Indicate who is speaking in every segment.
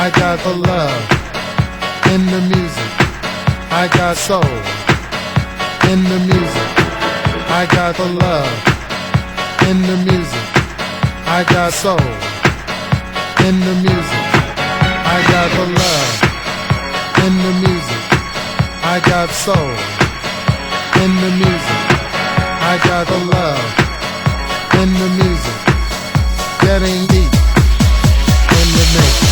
Speaker 1: I got the love in the music. I got soul in the music. I got the love in the music. I got soul in the music. I got the love in the music. I got soul in the music. I got the love in the music. Getting deep in the mix.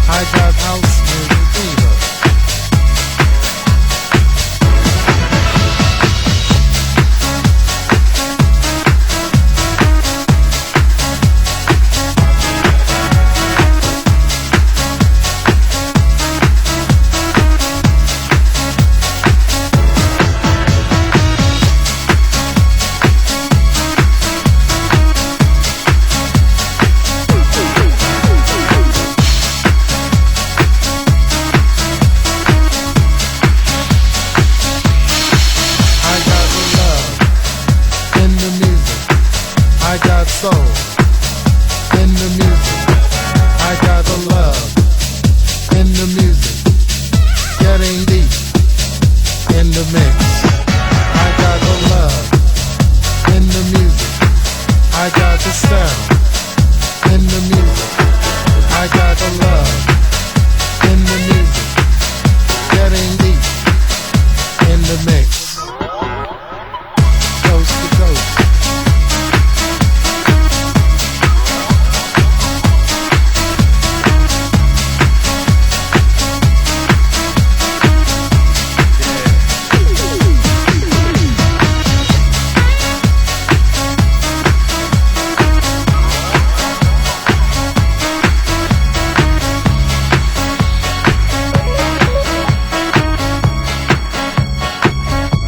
Speaker 1: I got house music fever. I got soul in the music. I got the love in the music. Getting deep in the mix.